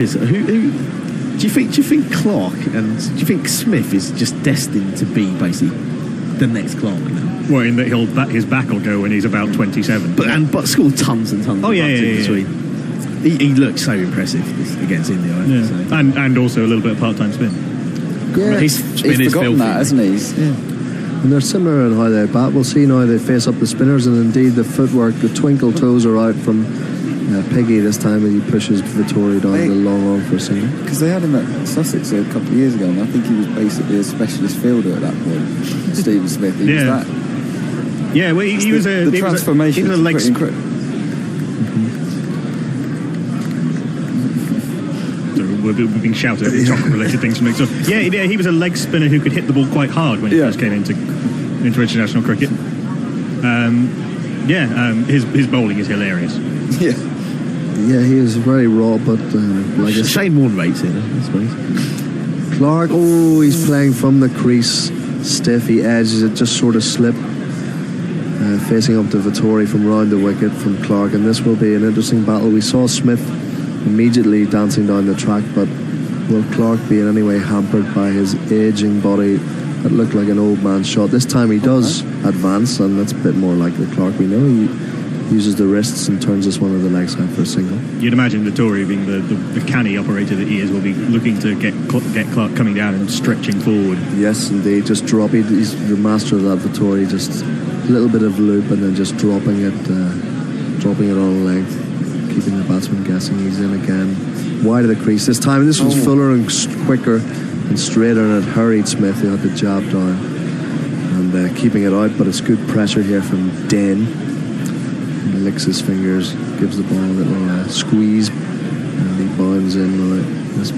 Who do you think Clark and do you think Smith is just destined to be basically the next Clark now? Well, in that his back will go when he's about 27. But score tons and tons. Oh yeah, in between. He looks so impressive against India. Yeah. So. And also a little bit of part-time spin. Yeah, His spin he's is forgotten filthy. that, hasn't he? And they're similar in how they bat. We'll see now they face up the spinners, and indeed the footwork, the twinkle toes are out from Piggy this time, and he pushes Vittori down the long on for a single. Because they had him at Sussex a couple of years ago, and I think he was basically a specialist fielder at that point. Stephen Smith, he was that. Yeah, well, he was a... The transformation he was a leg incredible. We're being shouted at chocolate-related things to make sure. Yeah, he was a leg spinner who could hit the ball quite hard when he first came into international cricket. His bowling is hilarious. Yeah. Yeah, he is very raw, but like Shane Warne rates it, I suppose. Clark, he's playing from the crease, stiff, he edges it, just sort of slip. Facing up to Vittori from round the wicket from Clark, and this will be an interesting battle. We saw Smith immediately dancing down the track, but will Clark be in any way hampered by his aging body that looked like an old man's shot? This time he does advance, and that's a bit more like the Clark we know. He uses the wrists and turns this one of the legs out for a single. You'd imagine Vittori, being the canny operator that he is, will be looking to get Clark coming down and stretching forward. Yes, indeed. Just drop it. He's the master of that, Vittori. Just a little bit of loop and then just dropping it on length, keeping the batsman guessing. He's in again, wide of the crease this time. This was fuller and quicker and straighter, and it hurried Smith, who had the jab down and keeping it out. But it's good pressure here from Den. He licks his fingers, gives the ball a little squeeze, and he bounds in with it. This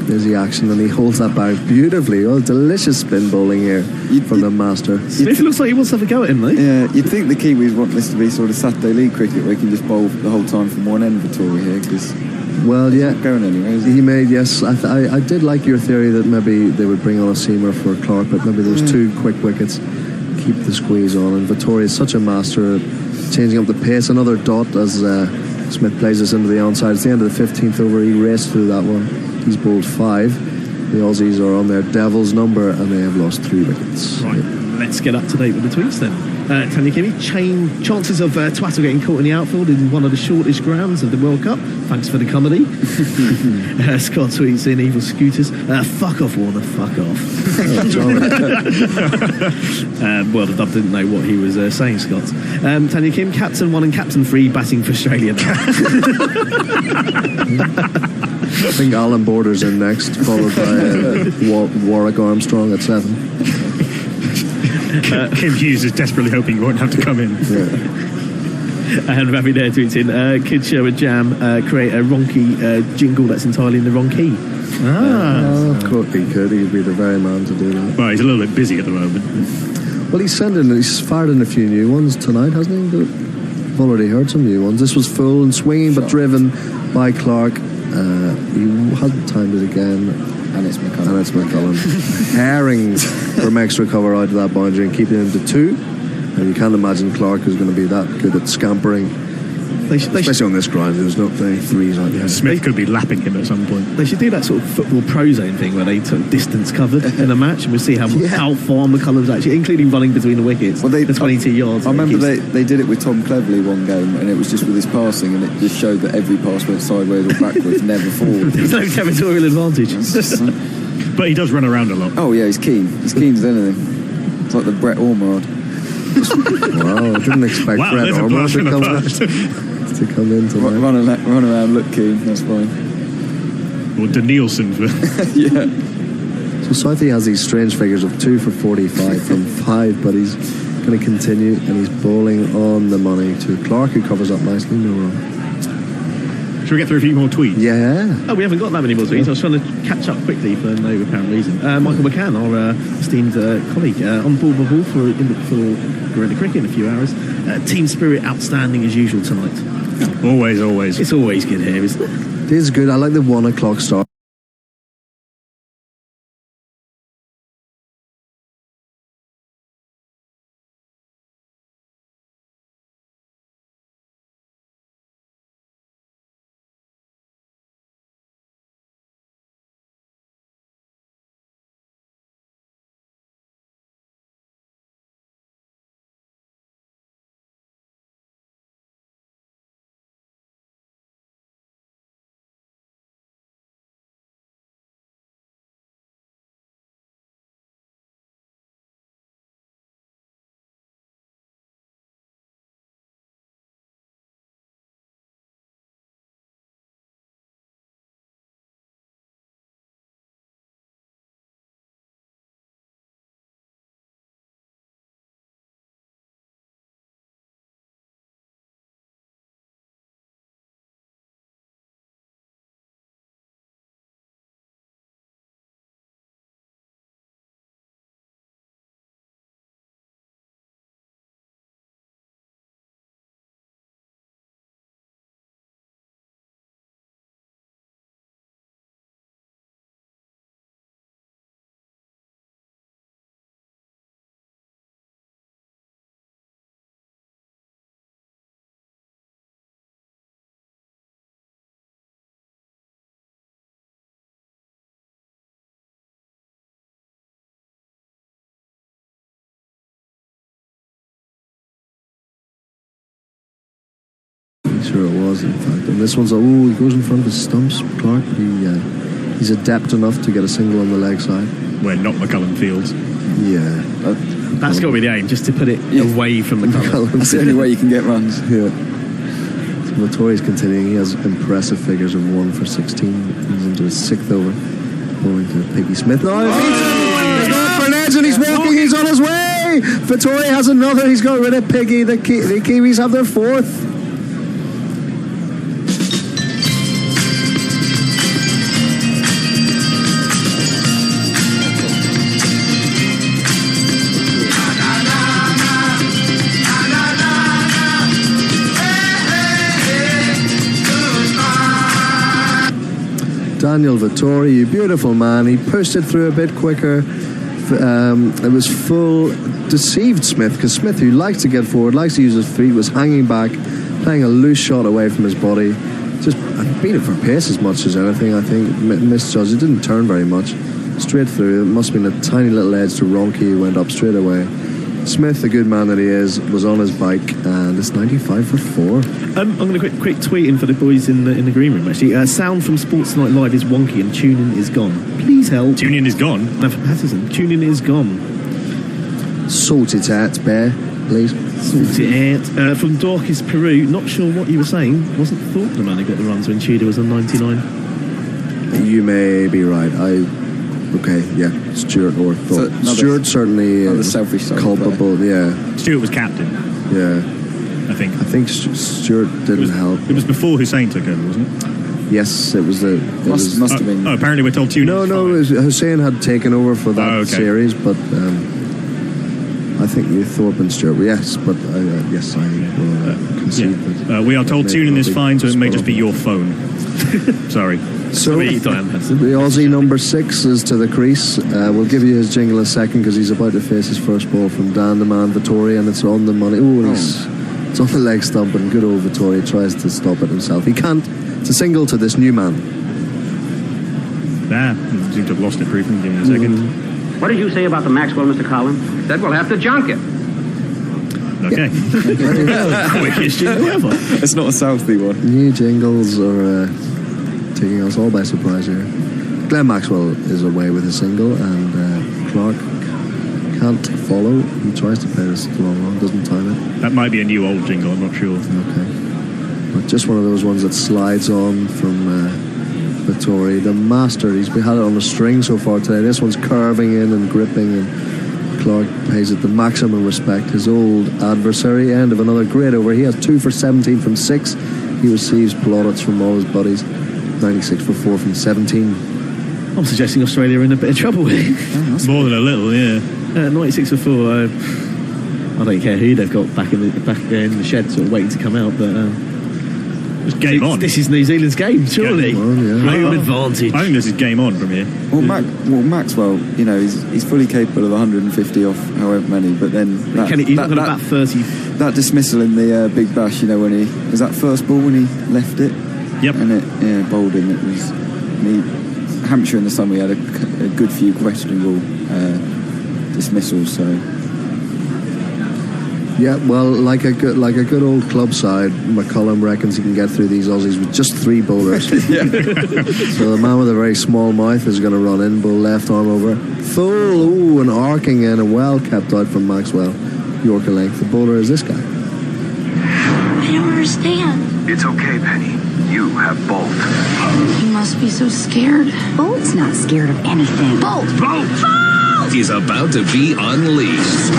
busy action, and he holds that back beautifully. Delicious spin bowling here from the master. Smith looks like he wants to have a go at him, though. Yeah, you'd think the Kiwis want this to be sort of Saturday League cricket where he can just bowl the whole time from one end, Vittori here, because not going anywhere, is he made, yes. I did like your theory that maybe they would bring on a seamer for Clark, but maybe those two quick wickets keep the squeeze on, and Vittori is such a master at changing up the pace. Another dot as Smith plays this into the onside. It's the end of the 15th over. He raced through that one. He's bowled 5. The Aussies are on their devil's number, and they have lost 3 wickets. Right, let's get up to date with the tweets then. Tanya Kimmy, chances of Twatter getting caught in the outfield in one of the shortest grounds of the World Cup. Thanks for the comedy. Scott tweets in evil scooters. Fuck off, Warner, fuck off. Well, the dub didn't know what he was saying, Scott. Tanya Kim, Captain 1 and Captain 3 batting for Australia now. I think Alan Borders in next, followed by Warwick Armstrong at 7. Kim Hughes is desperately hoping he won't have to come in. And Ravi there tweets in, could show a jam, create a ronky jingle that's entirely in the wrong key. Of course he could. He'd be the very man to do that. Well, he's a little bit busy at the moment. Well, he's fired in a few new ones tonight, hasn't he? I've already heard some new ones. This was full and swinging, but driven by Clark. He hasn't timed it again. And it's McCullum. Herring from extra cover out of that boundary and keeping him to 2. And you can't imagine Clark is going to be that good at scampering. Especially on this ground, there's not very 3s out there. Smith could be lapping him at some point. They should do that sort of football pro zone thing where they took distance covered in a match, and we'll see how far McCullum's actually, including running between the wickets, the 22 yards. I remember they did it with Tom Cleverley one game, and it was just with his passing, and it just showed that every pass went sideways or backwards, never forward. There's no territorial advantage. But he does run around a lot. Oh yeah, he's keen. He's keen as anything. It's like the Brett Ormond. Wow, I didn't expect Brett Ormond to come in tonight. Run around, look keen, that's fine. Or Danielson. Yeah. So Southey has these strange figures of 2 for 45 from 5, but he's going to continue, and he's bowling on the money to Clark, who covers up nicely. No wrong. Should we get through a few more tweets? Yeah. Oh, we haven't got that many more tweets. I was trying to catch up quickly for no apparent reason. Michael McCann, our esteemed colleague, on board the ball for Gorilla Cricket in a few hours. Team spirit outstanding as usual tonight. Always. It's always good here, isn't it? It is good. I like the 1 o'clock start. Sure it was, in fact. And this one's, he goes in front of his stumps, Clark. He's adept enough to get a single on the leg side. Where not McCullum fields. Yeah. That's got to be the aim, just to put it away from McCullum. That's the only way you can get runs. Yeah. So Vittori's continuing. He has impressive figures of 1 for 16. He's into his 6th over. Going to Piggy Smith. No, he's going for an edge and he's walking. He's on his way. Vittori has another. He's got rid of Piggy. The Kiwis have their 4th. Daniel Vittori, you beautiful man. He pushed it through a bit quicker. It was full, deceived Smith, because Smith, who likes to get forward, likes to use his feet, was hanging back, playing a loose shot away from his body. Just beat it for pace as much as anything, I think. Misjudged. It didn't turn very much. Straight through. It must have been a tiny little edge to Ronke, who went up straight away. Smith, the good man that he is, was on his bike, and it's 95 for 4. I'm going to quick tweet in for the boys in the green room, actually. Sound from Sports Night Live is wonky and tuning is gone. Please help. Tuning is gone? No, for Patterson. Tuning is gone. Sort it out, Bear, please. Sort it out. From Dorcas, Peru, not sure what you were saying. Wasn't thought the man who got the runs when Tudor was on 99. You may be right. Okay, yeah, Stuart or Thorpe. So Stuart certainly selfish side culpable, yeah. Stuart was captain. Yeah. I think. Stuart didn't help. It was before Hussein took over, wasn't it? Yes, it was must have been. Oh, apparently we're told Tuning. No, Hussein had taken over for that series, but I think you Thorpe and Stuart. Yes, but yes, I will concede that. We are told Tuning is fine, so it may just be your phone. Sorry. So the Aussie number 6 is to the crease. We'll give you his jingle in a second because he's about to face his first ball from Dan the Man Vittori, and it's on the money. It's on the leg stump, and good old Vittori tries to stop it himself. He can't. It's a single to this new man. You seem to have lost it briefly. Give me a second. What did you say about the Maxwell, Mr. Collins? Said we'll have to junk it. Okay. Quickest jingle ever. It's not a Southie one. New jingles are taking us all by surprise here. Glenn Maxwell is away with a single, and Clark can't follow. He tries to play this long on, doesn't time it. That might be a new old jingle, I'm not sure. Okay. But just one of those ones that slides on from Vittori. The master, he's had it on the string so far today. This one's curving in and gripping, and Clark pays it the maximum respect. His old adversary, end of another great over. He has 2 for 17 from 6. He receives plaudits from all his buddies. 96 for 4 from 17. I'm suggesting Australia are in a bit of trouble here. More than a little, yeah. 96 for 4. I don't care who they've got back in the shed, sort of waiting to come out, but it's game on. This is New Zealand's game, surely. Home advantage. I think this is game on from here. Well, Maxwell, he's fully capable of 150 off however many, but then he's not going to bat 30. That dismissal in the Big Bash, when he was that first ball when he left it. Yep. And it bowled him. It was Hampshire in the sun. We had a good few questionable dismissals. So yeah, well, like a good old club side, McCullum reckons he can get through these Aussies with just 3 bowlers. So the man with a very small mouth is going to run in, bowl left arm over, full, and arcing in, and well kept out from Maxwell. Yorker length. The bowler is this guy. I don't understand. It's okay, Penny. You have Bolt. You must be so scared. Bolt's not scared of anything. Bolt! Bolt is about to be unleashed.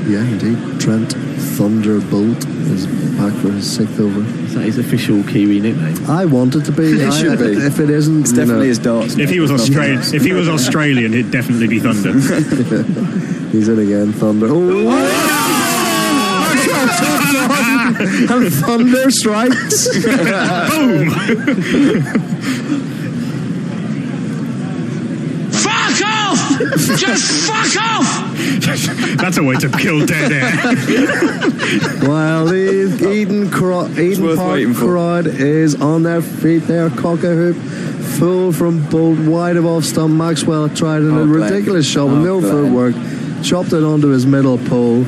Yeah, indeed. Trent Thunderbolt is back for his 6th over. Is that his official Kiwi nickname? I want it to be. It should be. If it isn't, it's definitely his darts. If he was Australian, it'd definitely be Thunder. He's in again, Thunder. And Thunder strikes. Boom! Fuck off! Just fuck off! That's a way to kill dead air. While the Eden Park crowd is on their feet, they're cock-a-hoop, full from Bolt, wide of off stump. Maxwell tried a ridiculous shot with no footwork, chopped it onto his middle pole.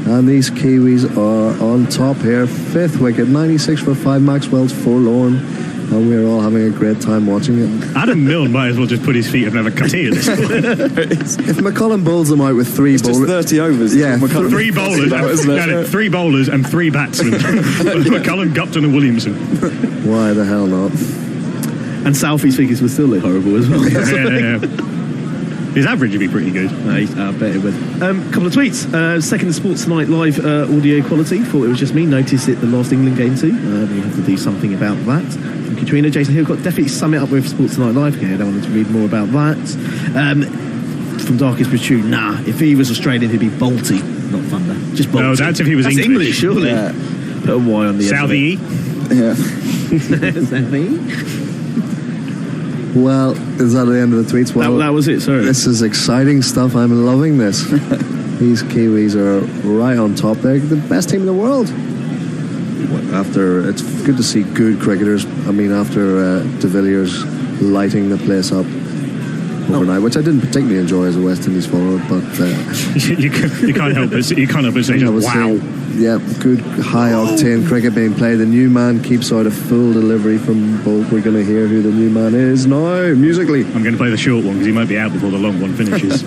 And these Kiwis are on top here. 5th wicket, 96 for 5. Maxwell's forlorn. And we're all having a great time watching it. Adam Milne might as well just put his feet up and have a cuttee at this point. If McCullum bowls them out with 3 bowlers... Just 30 overs. Yeah. 3 bowlers. No, 3 bowlers and 3 batsmen. McCullum, Gupton and Williamson. Why the hell not? And Southie's figures would still look horrible as well. Yeah. His average would be pretty good. I bet it would. Couple of tweets. Second Sports Tonight live audio quality. Thought it was just me. Noticed it the last England game too. We have to do something about that. Thank you, Trina. Jason Hillcott, definitely sum it up with Sports Tonight live. Okay, I don't want to read more about that. From Darkest Protrude, if he was Australian, he'd be Balti, not Thunder. Just Balti. No, that's if he was English. surely. Yeah. Put a Y on the end. Southie. Yeah. Southie. Well, is that the end of the tweets? Well, that was it, sorry. This is exciting stuff. I'm loving this. These Kiwis are right on top. They're the best team in the world. It's good to see good cricketers. I mean, after De Villiers lighting the place up overnight, which I didn't particularly enjoy as a West Indies forward, but you can't help it. You can't help it saying, wow. Yeah, good high octane cricket being played. The new man keeps out a full delivery from Bolt. We're going to hear who the new man is now, musically. I'm going to play the short one because he might be out before the long one finishes.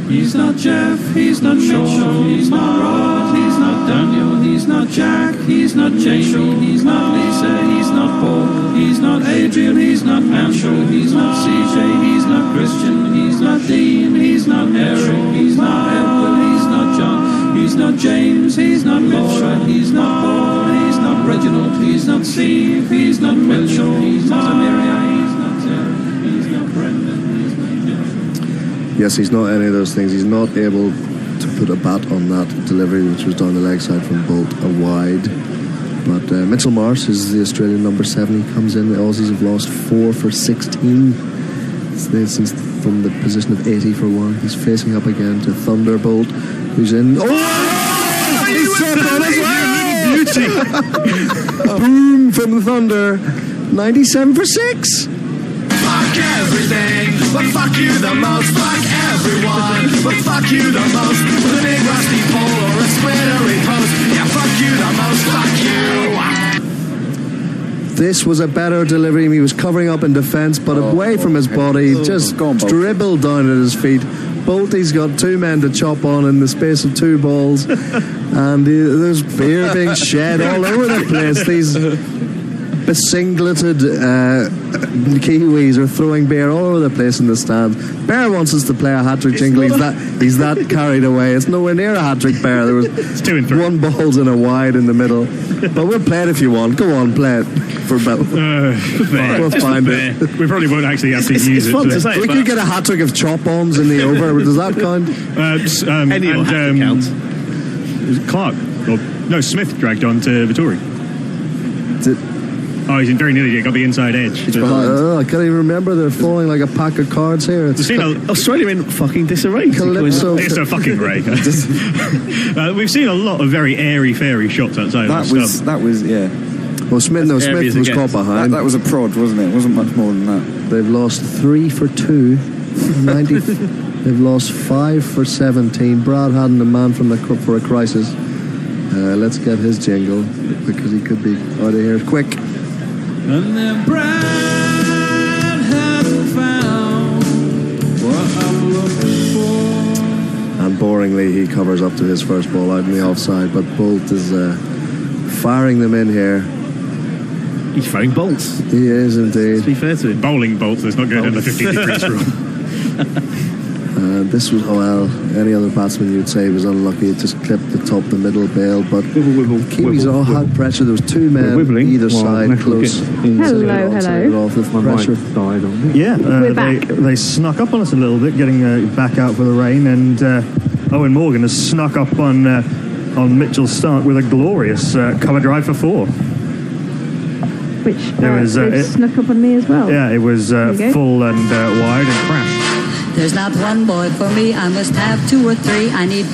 He's not Jeff, he's not Mitchell, he's not Rod, he's not Daniel, he's not Jack, he's not Jamie, he's not Lisa, he's not Paul, he's not Adrian, he's not Anshul, he's not CJ, he's not Christian, he's not Dean, he's not Eric, he's not Edward, he's not John, he's not James, he's not Laura, he's not Paul, he's not Reginald, he's not Steve, he's not Mitchell, he's not Amelia, he's not Sarah, he's not Brendan, he's not Jeff. Yes, he's not any of those things. He's not able to put a bat on that delivery, which was down the leg side from Bolt, a wide. But Mitchell Marsh is the Australian number 7. He comes in. The Aussies have lost 4 for 16 since from the position of 80 for 1. He's facing up again to Thunderbolt, who's in. Oh! He's set on as well! Beauty! Boom from the Thunder. 97 for 6. Fuck everything, but fuck you the most. Fuck everyone, but fuck you the most. With a big rusty pole or a splintery post. Yeah, fuck you the most, fuck you. This was a better delivery. He was covering up in defence, but away from his body, just dribbled down at his feet. Bolty's got 2 men to chop on in the space of 2 balls, and there's beer being shed all over the place. These besingleted Kiwis are throwing beer all over the place in the stand. Bear wants us to play a hat-trick jingle. He's that carried away. It's nowhere near a hat-trick, Bear. There was 2 and 3. 1 balls and a wide in the middle. But we'll play it if you want. Go on, play it for about. We'll find it. We probably won't actually have to use it. Fun to say, we could get a hat-trick of chop-ons in the over. Does that count? Any hat-trick counts. Clark. No, Smith dragged on to Vittori. Oh, he's very nearly got the inside edge. I can't even remember. They're falling like a pack of cards here. Australia in fucking disarray. Calypso. It's a fucking ray. We've seen a lot of very airy-fairy shots outside. That was yeah. Well, Smith was caught behind. That was a prod, wasn't it? It wasn't much more than that. They've lost 3 for 2. 90. They've lost 5 for 17. Brad Haddon, the man from for a crisis. Let's get his jingle because he could be out of here quick. And then Brad hadn't found what I'm looking for. And boringly, he covers up to his first ball out in the offside. But Bolt is firing them in here. He's throwing bolts. He is indeed. To be fair to him. Bowling bolts. Let's not go down the 15 degrees rule. This was, any other batsman you'd say was unlucky. It just clipped the top, the middle bail. But Kiwis all had pressure. There was 2 men either side close. Hello. Off with pressure. Yeah, We're back. They snuck up on us a little bit, getting back out for the rain, and Owen Morgan has snuck up on Mitchell's start with a glorious cover drive for 4. Which snuck up on me as well. Yeah, it was full and wide and crashed. There's not one boy for me, I must have 2 or 3, I need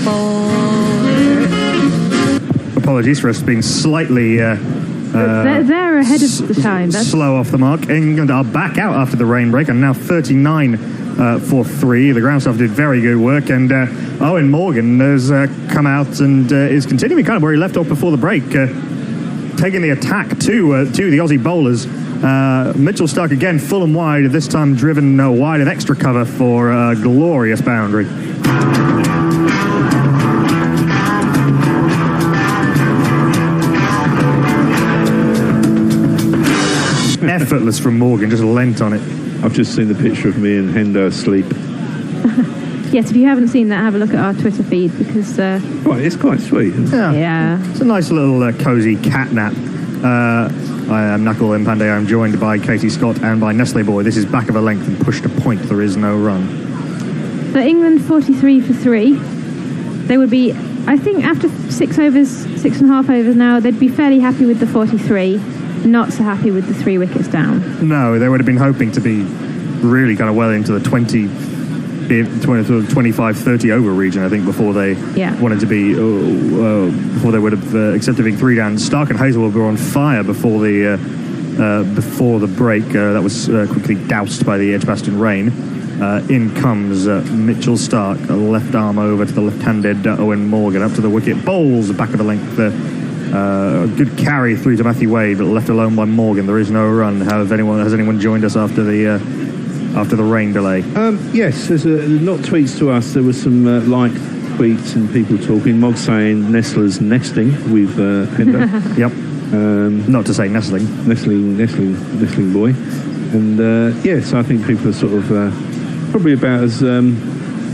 4. Apologies for us being slightly they're ahead of the time. Slow off the mark. England are back out after the rain break and now 39 for 3. The ground staff did very good work, and Owen Morgan has come out and is continuing kind of where he left off before the break, taking the attack to the Aussie bowlers. Mitchell Stark again full and wide, this time driven wide of extra cover for a glorious boundary. Effortless from Morgan, just lent on it. I've just seen the picture of me and Hendo asleep. Yes, if you haven't seen that, have a look at our Twitter feed, because... Right, it's quite sweet, isn't it? Yeah. It's a nice little cosy cat nap. I am Knuckle Mpande. I'm joined by Katie Scott and by Nestle Boy. This is back of a length and push to point. There is no run. So England 43 for 3. They would be, I think, after 6.5 overs now, they'd be fairly happy with the 43. Not so happy with the 3 wickets down. No, they would have been hoping to be really kind of well into the 25-30 over region, I think, before they wanted to be, before they would have accepted being 3 down. Stark and Hazelwood were on fire before the break. That was quickly doused by the Edgbaston rain. In comes Mitchell Stark, a left arm over to the left-handed Owen Morgan, up to the wicket, bowls back of the length. Good carry through to Matthew Wade, but left alone by Morgan. There is no run. Has anyone joined us after the rain delay? Yes, there's not tweets to us. There was some like tweets and people talking. Mog saying Nestler's nesting with Hendo. Yep. Not to say nestling boy. And so I think people are sort of probably about as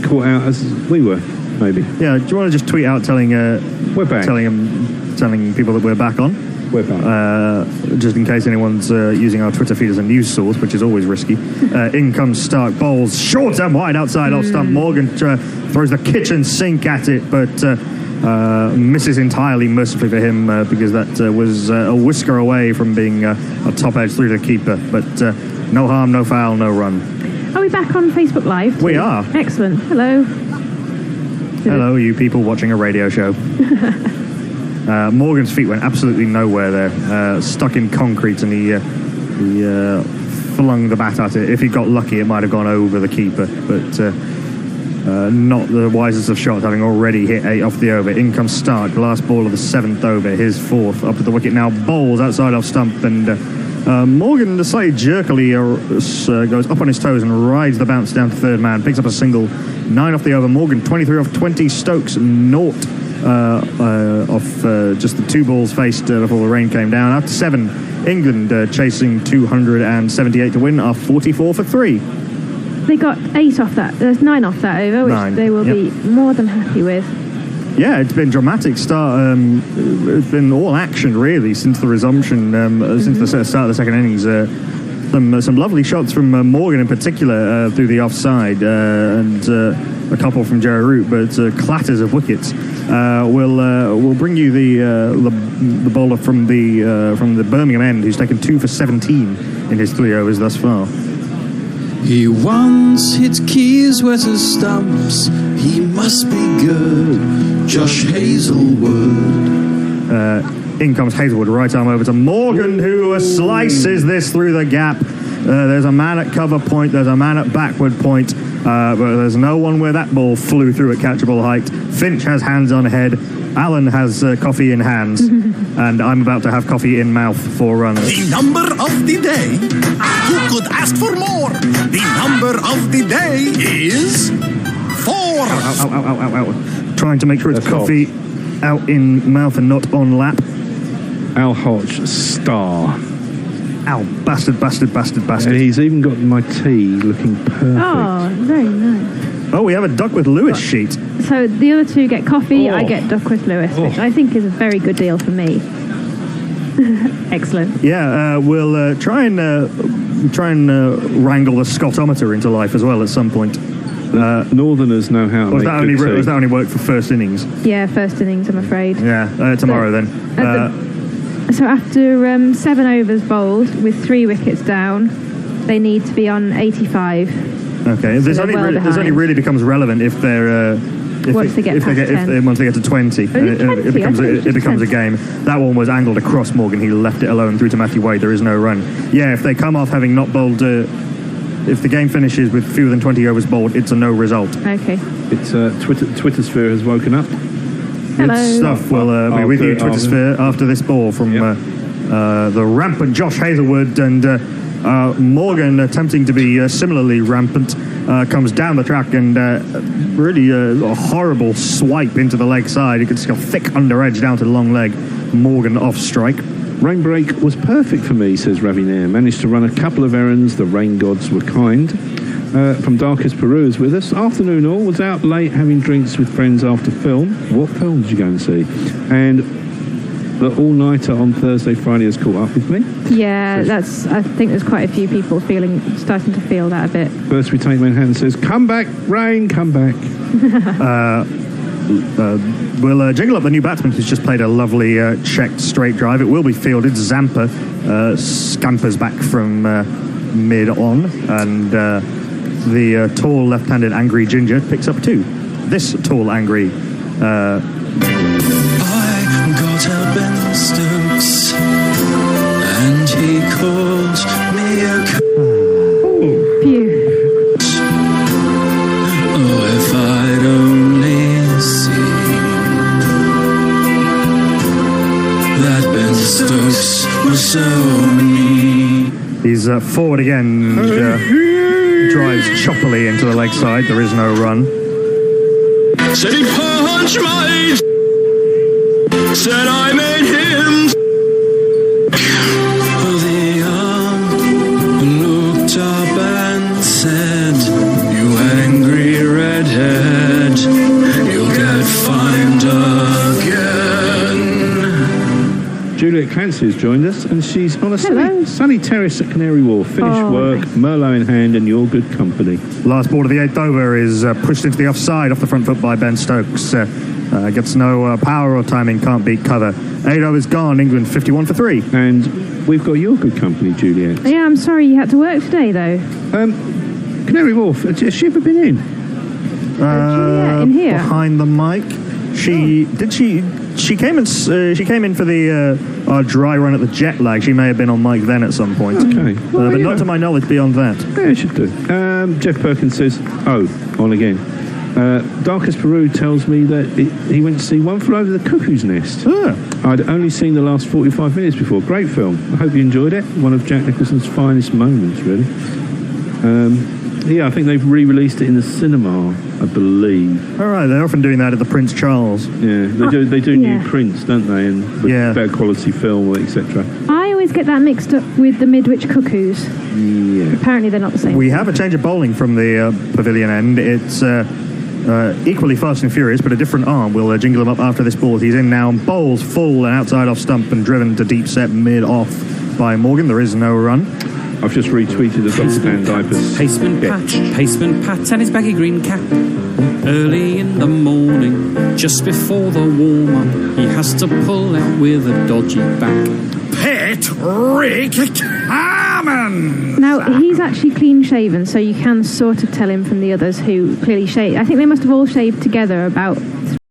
caught out as we were, maybe. Yeah. Do you want to just tweet out telling we're back, telling people that we're back on? We're back. Just in case anyone's using our Twitter feed as a news source, which is always risky. In comes Stark, bowls short and wide outside off stump. Morgan throws the kitchen sink at it, but misses entirely, mercifully for him, because that was a whisker away from being a top edge through to the keeper. But no harm, no foul, no run. Are we back on Facebook Live? We are. Excellent. Hello. Hello, you people watching a radio show. Morgan's feet went absolutely nowhere there. Stuck in concrete, and he flung the bat at it. If he got lucky, it might have gone over the keeper, but not the wisest of shots, having already hit 8 off the over. In comes Stark, last ball of the 7th over, his 4th, up to the wicket now, bowls outside off stump, and Morgan slightly jerkily goes up on his toes and rides the bounce down to third man, picks up a single, 9 off the over. Morgan 23 off 20, Stokes 0 off just the 2 balls faced before the rain came down. After 7, England chasing 278 to win, are 44 for 3. They got 8 off that. There's 9 off that over, which they will be more than happy with. Yeah, it's been a dramatic start. It's been all action, really, since the resumption, since the start of the second innings. Some lovely shots from Morgan in particular through the offside, and a couple from Jerry Root, but clatters of wickets. We'll bring you the bowler from the Birmingham end, who's taken 2 for 17 in his 3 overs thus far. He once hit keys wet as stumps. He must be good. Josh Hazelwood. In comes Hazelwood, right arm over to Morgan, who slices this through the gap. There's a man at cover point, there's a man at backward point, but there's no one where that ball flew through at catchable height. Finch has hands on head, Alan has coffee in hands, and I'm about to have coffee in mouth for runs. The number of the day, who could ask for more? The number of the day is 4. Ow. Trying to make sure it's coffee out in mouth and not on lap. Al Hodge, star. Ow, bastard. And he's even got my tea looking perfect. Oh, very nice. Oh, we have a Duckworth Lewis sheet. So the other two get coffee, I get Duckworth Lewis, which I think is a very good deal for me. Excellent. Yeah, we'll try and wrangle the Scottometer into life as well at some point. Northerners know how to make good tea. Does that only work for first innings? Yeah, first innings, I'm afraid. Yeah, tomorrow then. So after 7 overs bowled with 3 wickets down, they need to be on 85. Okay, this only really becomes relevant if they're once they get to 10. Once they get to 20, it becomes a game. That one was angled across Morgan. He left it alone through to Matthew Wade. There is no run. Yeah, if they come off having not bowled if the game finishes with fewer than 20 overs bowled, it's a no result. Okay. It's Twitter sphere has woken up. Hello. Good stuff. We'll be with you, Twitter sphere, after this ball from the rampant Josh Hazelwood, and Morgan, attempting to be similarly rampant, comes down the track and really a horrible swipe into the leg side. You can see a thick under edge down to the long leg. Morgan off strike. Rain break was perfect for me, says Ravi Nair. Managed to run a couple of errands. The rain gods were kind. From Darkest Peru is with us. Afternoon all. Was out late having drinks with friends after film. What film did you go and see? And the all-nighter on Thursday, Friday has caught up with me. Yeah, I think there's quite a few people starting to feel that a bit. First we take Manhattan says, come back, rain, come back. We'll jingle up the new batsman who's just played a lovely checked straight drive. It will be fielded. Zampa scampers back from mid-on, and the tall left-handed Angry Ginger picks up 2. This tall Angry... I got up in Stokes, and he called me a oh, if I'd only seen that Ben Stokes was so mean. He's forward again, drives choppily into the leg side. There is no run. Said he punched my... Said I made him... The arm looked up and said, you angry redhead, you'll get fined again. Juliet Clancy has joined us, and she's on a sunny terrace at Canary Wharf. Finished work, Merlot in hand, and you're good company. Last ball of the 8th over is pushed into the offside off the front foot by Ben Stokes. Gets no power or timing, can't beat cover. 8 overs gone, England 51 for 3. And we've got your good company, Juliet. Yeah, I'm sorry you had to work today, though. Canary Wharf, has she ever been in? Juliet, in here? Behind the mic. She came in for the dry run at the jet lag. She may have been on mic then at some point. Okay. But not to my knowledge beyond that. Yeah, she should do. Jeff Perkins says, on again. Darkest Peru tells me that he went to see One Flew Over the Cuckoo's Nest. I'd only seen the last 45 minutes before. Great film. I hope you enjoyed it. One of Jack Nicholson's finest moments, really. I think they've re-released it in the cinema, I believe. All right, they're often doing that at the Prince Charles. Yeah, they do new prints, don't they? And better quality film, etc. I always get that mixed up with the Midwich Cuckoos. Yeah. Apparently they're not the same. We have a change of bowling from the pavilion end. It's equally fast and furious, but a different arm. We'll jingle him up after this ball. He's in now. Bowls full and outside off stump and driven to deep set mid-off by Morgan. There is no run. I've just retweeted the Dr. Dan Diapers. Paceman Pat and his baggy green cap. Early in the morning, just before the warm-up, he has to pull out with a dodgy back. Rick Carmen! Now, he's actually clean-shaven, so you can sort of tell him from the others who clearly shave. I think they must have all shaved together about